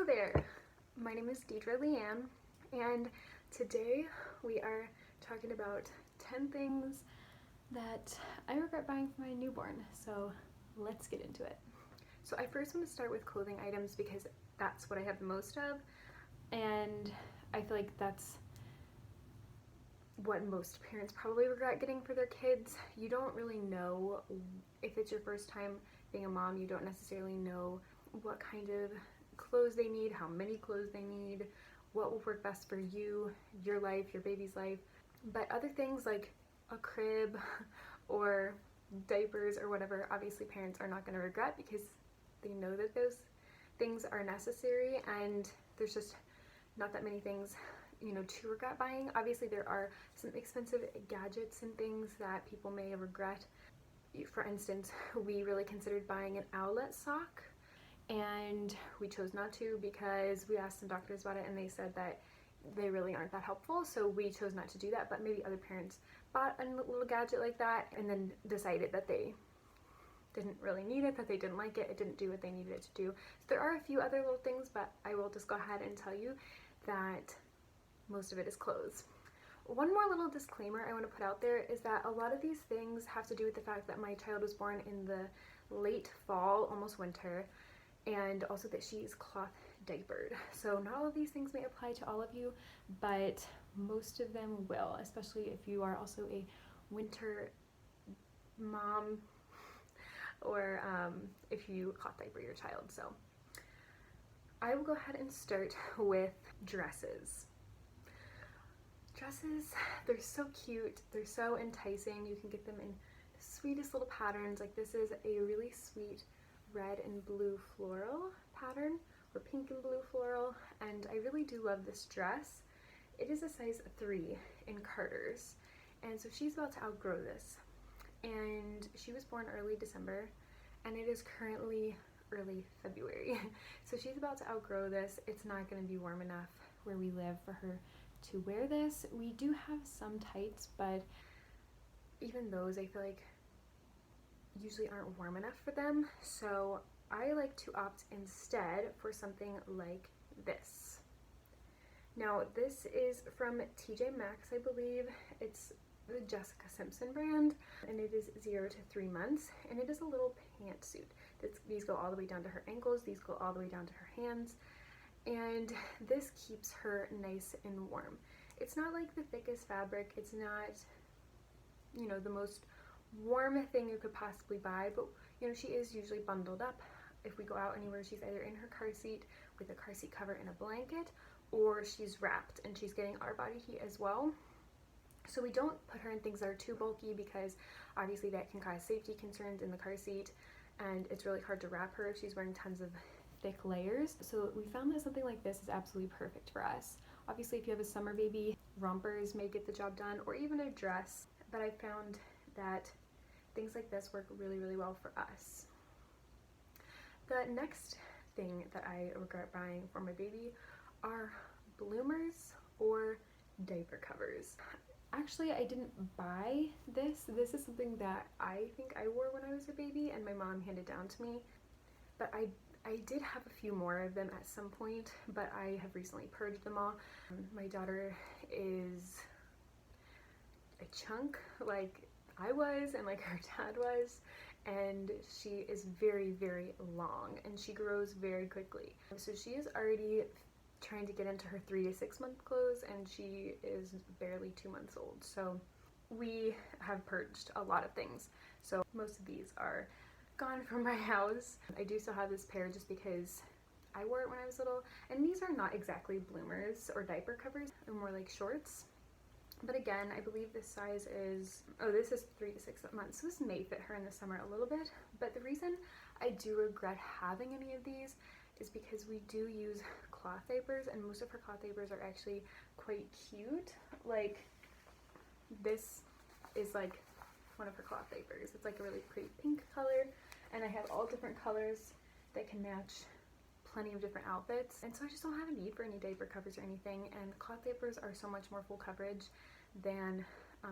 there, my name is Deidre Leanne, and today we are talking about 10 things that I regret buying for my newborn, so let's get into it. So I first want to start with clothing items because that's what I have the most of, and I feel like that's what most parents probably regret getting for their kids. You don't really know, if it's your first time being a mom, you don't necessarily know what kind of clothes they need, how many clothes they need, what will work best for you, your life, your baby's life. But other things like a crib or diapers or whatever, obviously parents are not going to regret because they know that those things are necessary, and there's just not that many things, you know, to regret buying. Obviously there are some expensive gadgets and things that people may regret. For instance, we really considered buying an outlet sock, and we chose not to because we asked some doctors about it and they said that they really aren't that helpful, so we chose not to do that. But maybe other parents bought a little gadget like that and then decided that they didn't really need it, that they didn't like it, it didn't do what they needed it to do. So there are a few other little things, but I will just go ahead and tell you that most of it is clothes. One more little disclaimer I want to put out there is that a lot of these things have to do with the fact that my child was born in the late fall, almost winter, and also that she is cloth diapered. So not all of these things may apply to all of you, but most of them will, especially if you are also a winter mom or if you cloth diaper your child. So I will go ahead and start with dresses. Dresses, they're so cute, they're so enticing. You can get them in the sweetest little patterns. Like this is a really sweet red and blue floral pattern, or pink and blue floral, and I really do love this dress. It is a size 3 in Carter's, and so she's about to outgrow this. And she was born early December, and it is currently early February. So she's about to outgrow this. It's not going to be warm enough where we live for her to wear this. We do have some tights, but even those I feel like usually aren't warm enough for them. So I like to opt instead for something like this. Now this is from TJ Maxx, I believe. It's the Jessica Simpson brand, and it is 0 to 3 months, and it is a little pantsuit. These go all the way down to her ankles, these go all the way down to her hands, and this keeps her nice and warm. It's not like the thickest fabric, it's not, you know, the most warm thing you could possibly buy, but you know, she is usually bundled up. If we go out anywhere, she's either in her car seat with a car seat cover and a blanket, or she's wrapped and she's getting our body heat as well. So we don't put her in things that are too bulky because obviously that can cause safety concerns in the car seat, and it's really hard to wrap her if she's wearing tons of thick layers. So we found that something like this is absolutely perfect for us. Obviously if you have a summer baby, rompers may get the job done, or even a dress, but I found that things like this work really, really well for us. The next thing that I regret buying for my baby are bloomers or diaper covers. Actually, I didn't buy this. This is something that I think I wore when I was a baby and my mom handed down to me. But I did have a few more of them at some point, but I have recently purged them all. My daughter is a chunk like I was and like her dad was, and she is very, very long and she grows very quickly. So she is already trying to get into her 3 to 6 month clothes, and she is barely 2 months old. So we have purged a lot of things. So most of these are gone from my house. I do still have this pair just because I wore it when I was little, and these are not exactly bloomers or diaper covers, they're more like shorts. But again, I believe this size is, oh, this is 3 to 6 months, so this may fit her in the summer a little bit. But the reason I do regret having any of these is because we do use cloth diapers, and most of her cloth diapers are actually quite cute. Like this is like one of her cloth diapers. It's like a really pretty pink color, and I have all different colors that can match plenty of different outfits, and so I just don't have a need for any diaper covers or anything. And cloth diapers are so much more full coverage than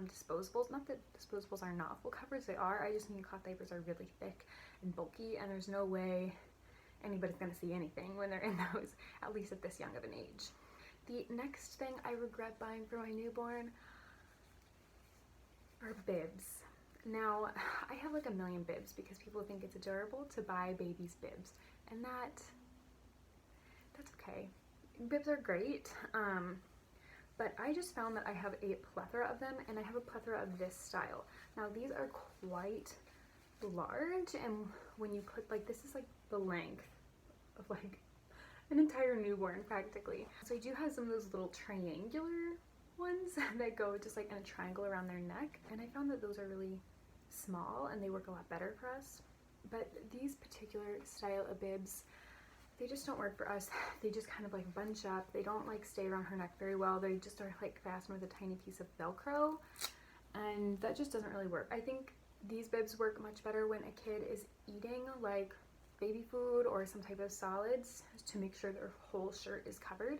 disposables. Not that disposables are not full coverage, they are. I just mean cloth diapers are really thick and bulky, and there's no way anybody's gonna see anything when they're in those, at least at this young of an age. The next thing I regret buying for my newborn are bibs. Now, I have like a million bibs because people think it's adorable to buy babies bibs, and that's okay. Bibs are great, but I just found that I have a plethora of them, and I have a plethora of this style. Now, these are quite large, and when you put, like, this is like the length of like an entire newborn practically. So I do have some of those little triangular ones that go just like in a triangle around their neck, and I found that those are really small and they work a lot better for us. But these particular style of bibs, they just don't work for us. They just kind of like bunch up. They don't like stay around her neck very well. They just are like fastened with a tiny piece of Velcro, and that just doesn't really work. I think these bibs work much better when a kid is eating like baby food or some type of solids to make sure their whole shirt is covered.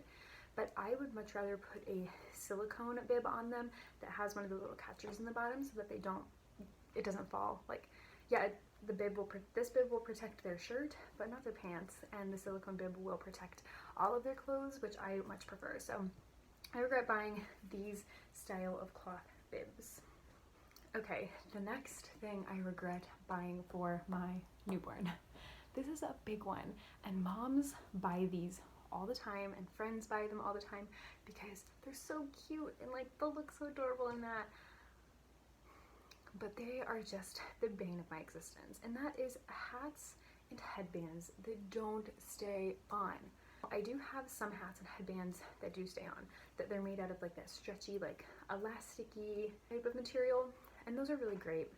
But I would much rather put a silicone bib on them that has one of the little catchers in the bottom so that it doesn't fall. Like, yeah, this bib will protect their shirt, but not their pants, and the silicone bib will protect all of their clothes, which I much prefer. So I regret buying these style of cloth bibs. Okay, the next thing I regret buying for my newborn. This is a big one, and moms buy these all the time, and friends buy them all the time because they're so cute and like they'll look so adorable in that. But they are just the bane of my existence, and that is hats and headbands that don't stay on. I do have some hats and headbands that do stay on, that they're made out of like that stretchy, like elasticy type of material, and those are really great.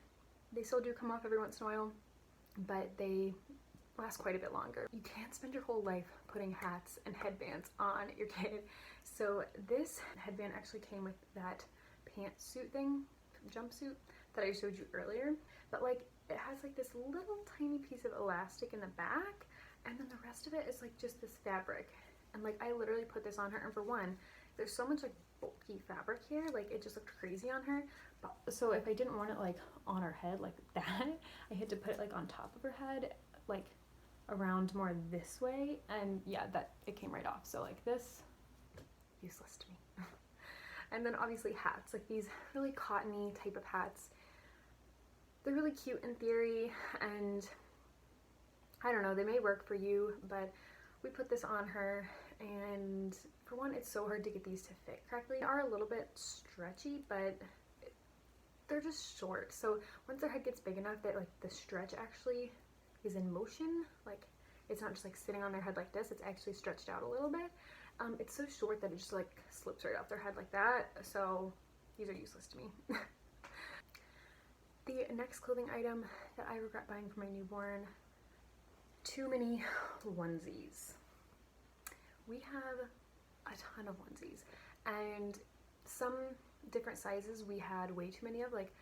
They still do come off every once in a while, but they last quite a bit longer. You can't spend your whole life putting hats and headbands on your kid. So this headband actually came with that pantsuit thing, jumpsuit, that I showed you earlier, but like it has like this little tiny piece of elastic in the back, and then the rest of it is like just this fabric. And like I literally put this on her, and for one, there's so much like bulky fabric here, like it just looked crazy on her. So if I didn't want it like on her head like that, I had to put it like on top of her head, like around more this way, and yeah, that it came right off. So like this, useless to me. And then obviously hats, like these really cottony type of hats. They're really cute in theory, and I don't know, they may work for you, but we put this on her, and for one, it's so hard to get these to fit correctly. They are a little bit stretchy, but they're just short. So once their head gets big enough that like the stretch actually is in motion, like it's not just like sitting on their head like this, it's actually stretched out a little bit. It's so short that it just like slips right off their head like that, so these are useless to me. The next clothing item that I regret buying for my newborn, too many onesies. We have a ton of onesies, and some different sizes we had way too many of. Like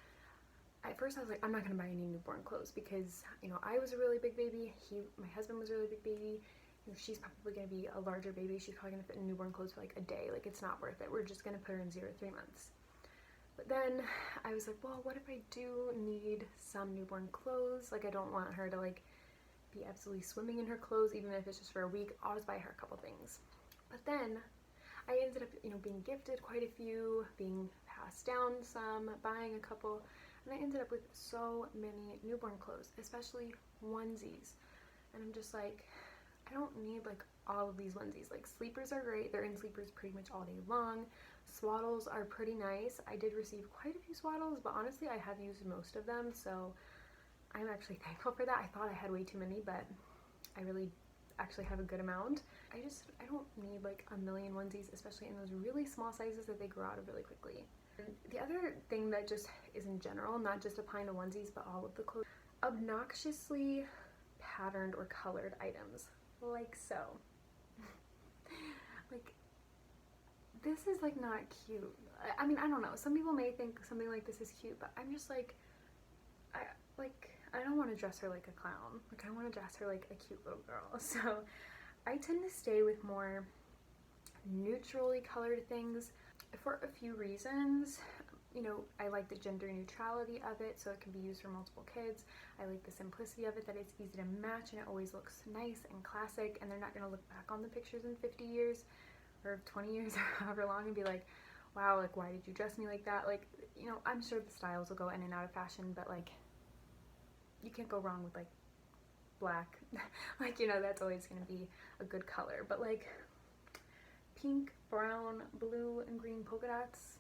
at first I was like, I'm not gonna buy any newborn clothes because, you know, I was a really big baby, my husband was a really big baby, you know, she's probably gonna be a larger baby, she's probably gonna fit in newborn clothes for like a day, like it's not worth it, we're just gonna put her in 0 to 3 months. But then I was like, well, what if I do need some newborn clothes? Like I don't want her to like be absolutely swimming in her clothes, even if it's just for a week. I'll just buy her a couple things. But then I ended up, you know, being gifted quite a few, being passed down some, buying a couple, and I ended up with so many newborn clothes, especially onesies. And I'm just like, I don't need like all of these onesies. Like sleepers are great, they're in sleepers pretty much all day long. Swaddles are pretty nice. I did receive quite a few swaddles, but honestly I have used most of them, so I'm actually thankful for that. I thought I had way too many, but I really actually have a good amount. I don't need like a million onesies, especially in those really small sizes that they grow out of really quickly. And the other thing that just is in general, not just applying to onesies, but all of the clothes, obnoxiously patterned or colored items, like so. Like, this is like not cute. I mean, I don't know. Some people may think something like this is cute, but I'm just like, I don't want to dress her like a clown. Like I want to dress her like a cute little girl. So I tend to stay with more neutrally colored things for a few reasons. you know, I like the gender neutrality of it, so it can be used for multiple kids. I like the simplicity of it, that it's easy to match and it always looks nice and classic, and they're not going to look back on the pictures in 50 years or 20 years or however long and be like, wow, like, why did you dress me like that? Like, you know, I'm sure the styles will go in and out of fashion, but like, you can't go wrong with like black. Like, you know, that's always going to be a good color. But like pink, brown, blue, and green polka dots,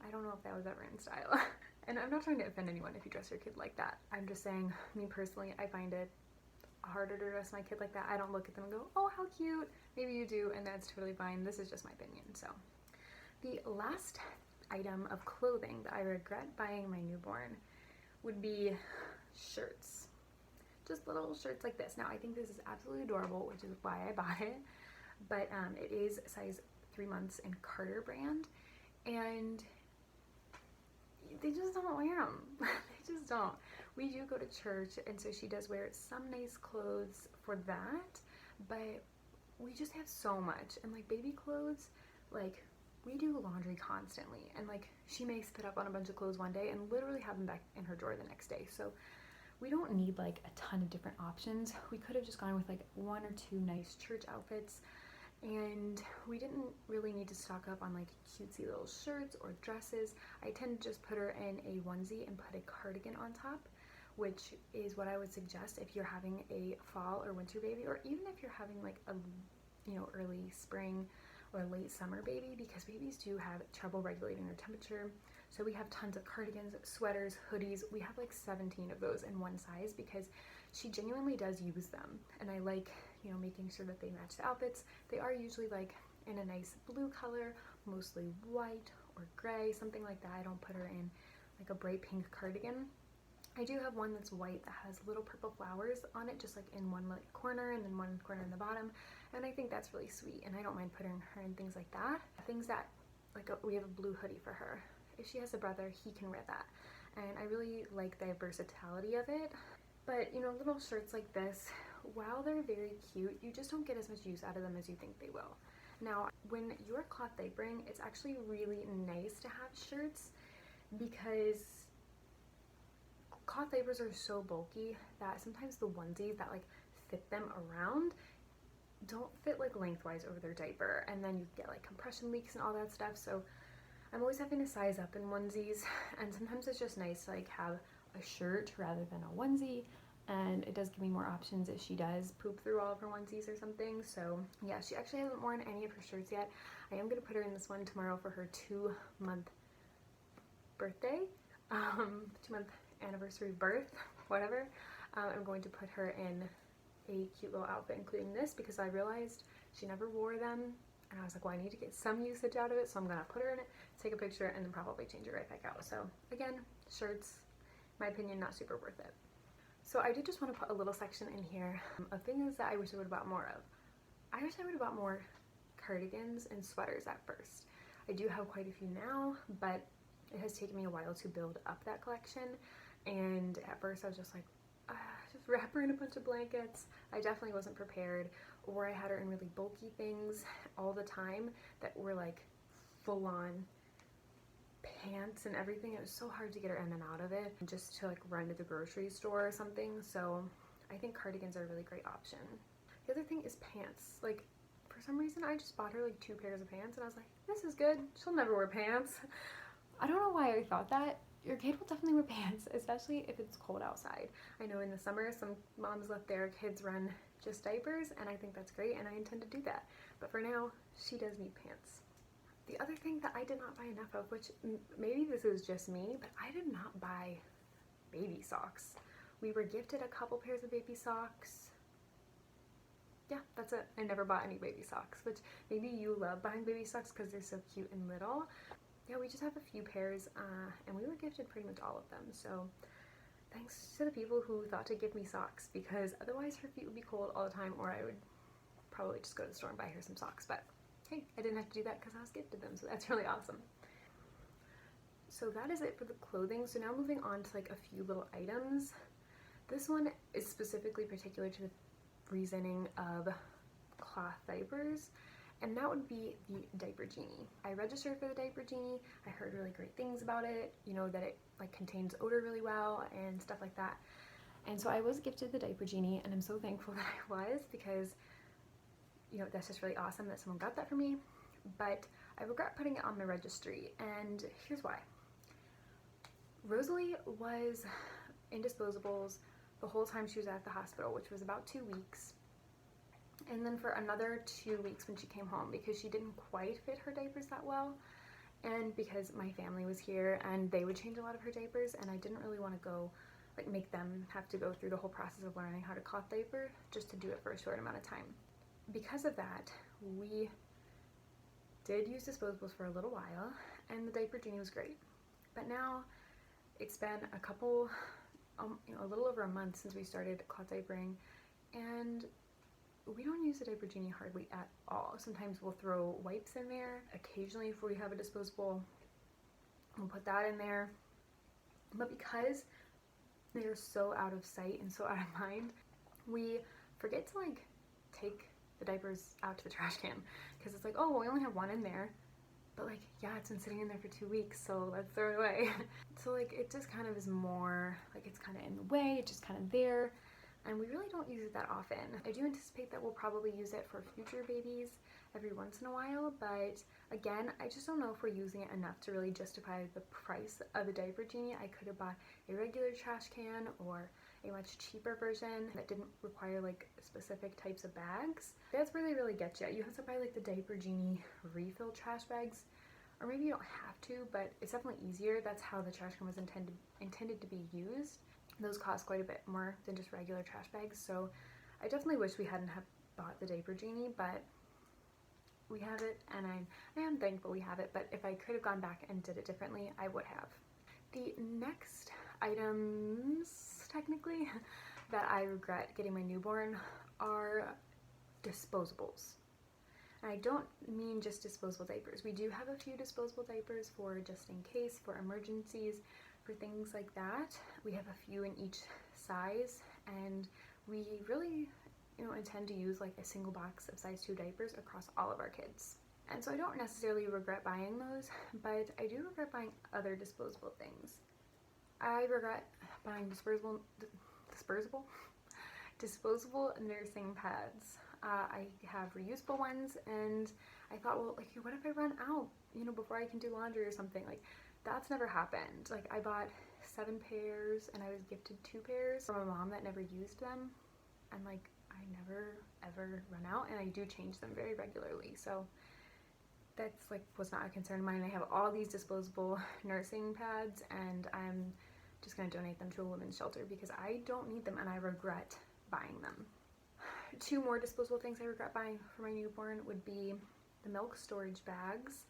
I don't know if that was ever in style. And I'm not trying to offend anyone if you dress your kid like that. I'm just saying, me personally, I find it harder to dress my kid like that. I don't look at them and go, oh, how cute. Maybe you do, and that's totally fine. This is just my opinion. So the last item of clothing that I regret buying my newborn would be shirts. Just little shirts like this. Now, I think this is absolutely adorable, which is why I bought it. But it is size 3 months in Carter brand, and they just don't wear them. They just don't. We do go to church, and so she does wear some nice clothes for that, but we just have so much. And like baby clothes, like we do laundry constantly, and like she may spit up on a bunch of clothes one day and literally have them back in her drawer the next day. So we don't need like a ton of different options. We could have just gone with like 1 or 2 nice church outfits, and we didn't really need to stock up on like cutesy little shirts or dresses. I tend to just put her in a onesie and put a cardigan on top, which is what I would suggest if you're having a fall or winter baby, or even if you're having like a, you know, early spring or late summer baby, because babies do have trouble regulating their temperature. So we have tons of cardigans, sweaters, hoodies. We have like 17 of those in one size because she genuinely does use them. And I like, you know, making sure that they match the outfits. They are usually like in a nice blue color, mostly white or gray, something like that. I don't put her in like a bright pink cardigan. I do have one that's white that has little purple flowers on it, just like in one like corner and then one corner in the bottom. And I think that's really sweet, and I don't mind putting her in things like that. Things that, like we have a blue hoodie for her. If she has a brother, he can wear that. And I really like the versatility of it. But, you know, little shirts like this, while they're very cute, you just don't get as much use out of them as you think they will. Now, when you're cloth diapering, it's actually really nice to have shirts because cloth diapers are so bulky that sometimes the onesies that like fit them around don't fit like lengthwise over their diaper, and then you get like compression leaks and all that stuff. So I'm always having to size up in onesies, and sometimes it's just nice to like have a shirt rather than a onesie, and it does give me more options if she does poop through all of her onesies or something. So yeah, she actually hasn't worn any of her shirts yet. I am going to put her in this one tomorrow for her 2-month birthday, 2-month anniversary birth, whatever. I'm going to put her in a cute little outfit including this because I realized she never wore them, and I was like, well, I need to get some usage out of it, so I'm gonna put her in it, take a picture, and then probably change it right back out. So again, shirts, in my opinion, not super worth it. So I did just want to put a little section in here of things that I wish I would have bought more of. I wish I would have bought more cardigans and sweaters at first. I do have quite a few now, but it has taken me a while to build up that collection, and at first I was just like, just wrap her in a bunch of blankets. I definitely wasn't prepared, or I had her in really bulky things all the time that were like full-on pants and everything. It was so hard to get her in and out of it, just to like run to the grocery store or something. So I think cardigans are a really great option. The other thing is pants. Like, for some reason I just bought her like 2 pairs of pants, and I was like, this is good, she'll never wear pants. I don't know why I thought that. Your kid will definitely wear pants, especially if it's cold outside. I know in the summer some moms let their kids run just diapers, and I think that's great, and I intend to do that. But for now, she does need pants. The other thing that I did not buy enough of, which maybe this is just me, but I did not buy baby socks. We were gifted a couple pairs of baby socks. Yeah, that's it. I never bought any baby socks, which maybe you love buying baby socks because they're so cute and little. Yeah, we just have a few pairs, and we were gifted pretty much all of them. So thanks to the people who thought to give me socks, because otherwise her feet would be cold all the time, or I would probably just go to the store and buy her some socks. But hey, I didn't have to do that because I was gifted them, so that's really awesome. So that is it for the clothing. So now moving on to like a few little items. This one is specifically particular to the reasoning of cloth diapers, and that would be the Diaper Genie. I registered for the Diaper Genie. I heard really great things about it, you know, that it like contains odor really well and stuff like that. And so I was gifted the Diaper Genie, and I'm so thankful that I was, because, you know, that's just really awesome that someone got that for me. But I regret putting it on my registry, and here's why. Rosalie was in Disposables the whole time she was at the hospital, which was about 2 weeks. And then for another 2 weeks when she came home, because she didn't quite fit her diapers that well, and because my family was here and they would change a lot of her diapers, and I didn't really want to go like make them have to go through the whole process of learning how to cloth diaper just to do it for a short amount of time. Because of that, we did use Disposables for a little while, and the Diaper Genie was great. But now it's been a couple, you know, a little over a month since we started cloth diapering, and we don't use the Diaper Genie hardly at all. Sometimes we'll throw wipes in there. Occasionally, if we have a disposable, we'll put that in there. But because they are so out of sight and so out of mind, we forget to like take the diapers out to the trash can, because it's like, oh, well, we only have one in there. But like, yeah, it's been sitting in there for 2 weeks, so let's throw it away. So like, it just kind of is more like, it's kind of in the way, it's just kind of there, and we really don't use it that often. I do anticipate that we'll probably use it for future babies every once in a while, but again, I just don't know if we're using it enough to really justify the price of the Diaper Genie. I could have bought a regular trash can or a much cheaper version that didn't require like specific types of bags. That's where they really get you. You have to buy like the Diaper Genie refill trash bags, or maybe you don't have to, but it's definitely easier. That's how the trash can was intended to be used. Those cost quite a bit more than just regular trash bags, so I definitely wish we hadn't have bought the Diaper Genie, but we have it, and I am thankful we have it. But if I could have gone back and did it differently, I would have. The next items, technically, that I regret getting my newborn are Disposables. And I don't mean just disposable diapers. We do have a few disposable diapers for just in case, for emergencies, for things like that. We have a few in each size, and we really, you know, intend to use like a single box of size 2 diapers across all of our kids. And so I don't necessarily regret buying those, but I do regret buying other disposable things. I regret buying disposable nursing pads. I have reusable ones, and I thought, well, like, what if I run out, you know, before I can do laundry or something? Like, that's never happened. Like, I bought 7 pairs, and I was gifted 2 pairs from a mom that never used them, and like, I never ever run out, and I do change them very regularly, so that's like was not a concern of mine. I have all these disposable nursing pads, and I'm just going to donate them to a women's shelter because I don't need them, and I regret buying them. 2 more disposable things I regret buying for my newborn would be the milk storage bags.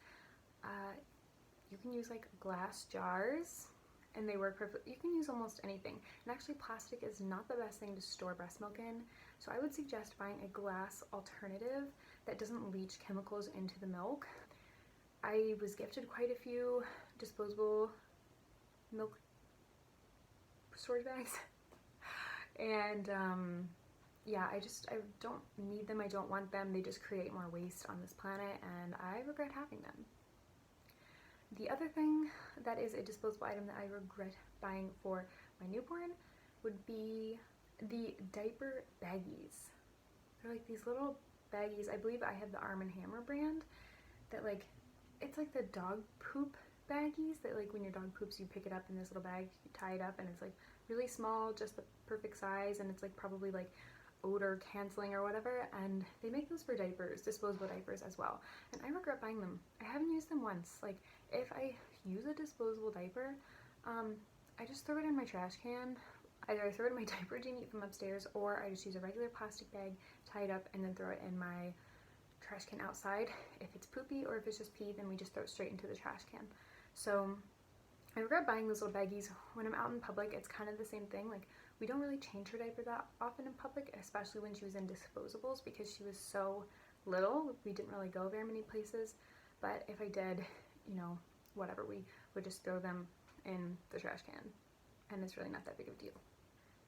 You can use like glass jars, and they work perfectly. You can use almost anything, and actually plastic is not the best thing to store breast milk in, so I would suggest buying a glass alternative that doesn't leach chemicals into the milk. I was gifted quite a few disposable milk storage bags, and yeah, I don't need them, I don't want them, they just create more waste on this planet, and I regret having them. The other thing that is a disposable item that I regret buying for my newborn would be the diaper baggies. They're like these little baggies. I believe I have the Arm & Hammer brand that like, it's like the dog poop baggies that like when your dog poops you pick it up in this little bag, you tie it up, and it's like really small, just the perfect size, and it's like probably like odor canceling or whatever, and they make those for diapers, disposable diapers as well, and I regret buying them. I haven't used them once. Like, if I use a disposable diaper, I just throw it in my trash can. Either I throw it in my Diaper Genie from upstairs, or I just use a regular plastic bag, tie it up, and then throw it in my trash can outside. If it's poopy or if it's just pee, then we just throw it straight into the trash can. So I regret buying those little baggies. When I'm out in public, it's kind of the same thing. Like, we don't really change her diaper that often in public, especially when she was in Disposables, because she was so little. We didn't really go very many places, but if I did, you know, whatever, we would just throw them in the trash can, and it's really not that big of a deal.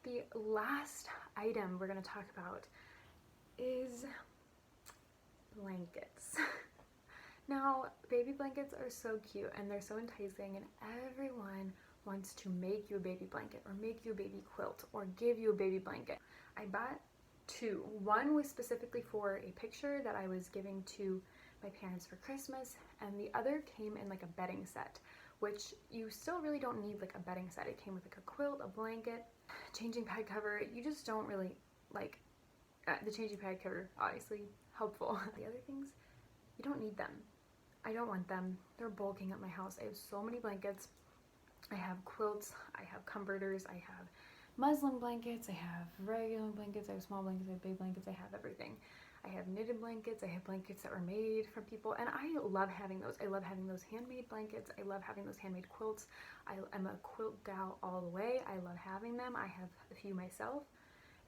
The last item we're going to talk about is blankets. blankets. Now, baby blankets are so cute and they're so enticing, and everyone wants to make you a baby blanket or make you a baby quilt or give you a baby blanket. I bought two. One was specifically for a picture that I was giving to my parents for Christmas, and the other came in like a bedding set, which you still really don't need like a bedding set. It came with like a quilt, a blanket, changing pad cover. You just don't really like the changing pad cover, obviously helpful. The other things, you don't need them. I don't want them. They're bulking up my house. I have so many blankets. I have quilts, I have comforters, I have muslin blankets, I have regular blankets, I have small blankets, I have big blankets, I have everything. I have knitted blankets, I have blankets that were made from people, and I love having those. I love having those handmade blankets, I love having those handmade quilts. I'm a quilt gal all the way. I love having them. I have a few myself,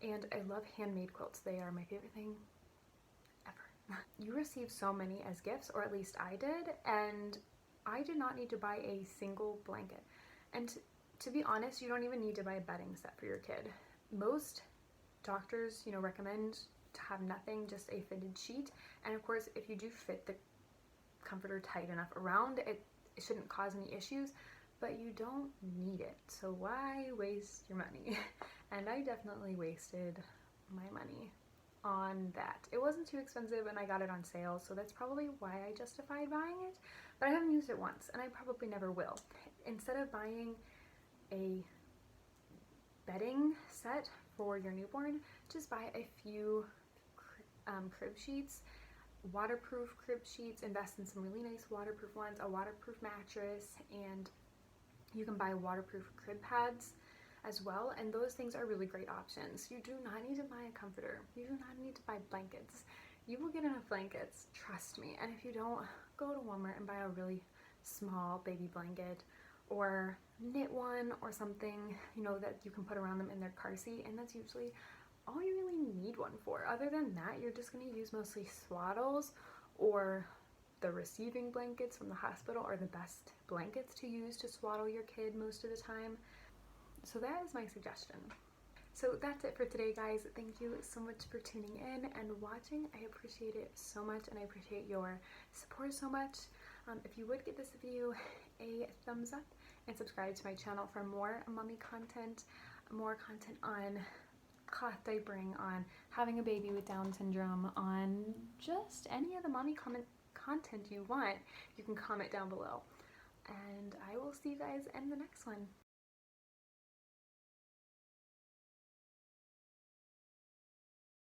and I love handmade quilts. They are my favorite thing ever. You receive so many as gifts, or at least I did, and I did not need to buy a single blanket. And to be honest, you don't even need to buy a bedding set for your kid. Most doctors, recommend to have nothing, just a fitted sheet. And of course, if you do fit the comforter tight enough around it, it shouldn't cause any issues, but you don't need it. So why waste your money? And I definitely wasted my money on that. It wasn't too expensive and I got it on sale, so that's probably why I justified buying it, but I haven't used it once and I probably never will. Instead of buying a bedding set for your newborn, just buy a few crib sheets, waterproof crib sheets. Invest in some really nice waterproof ones, a waterproof mattress, and you can buy waterproof crib pads as well, and those things are really great options. You do not need to buy a comforter. You do not need to buy blankets. You will get enough blankets, trust me. And if you don't, go to Walmart and buy a really small baby blanket or knit one or something, that you can put around them in their car seat, and that's usually all you really need one for. Other than that, you're just going to use mostly swaddles, or the receiving blankets from the hospital are the best blankets to use to swaddle your kid most of the time. So that is my suggestion. So that's it for today, guys. Thank you so much for tuning in and watching. I appreciate it so much, and I appreciate your support so much. If you would give this video a thumbs up and subscribe to my channel for more mommy content, more content on cloth diapering, on having a baby with Down syndrome, on just any of the mommy content you want, you can comment down below. And I will see you guys in the next one.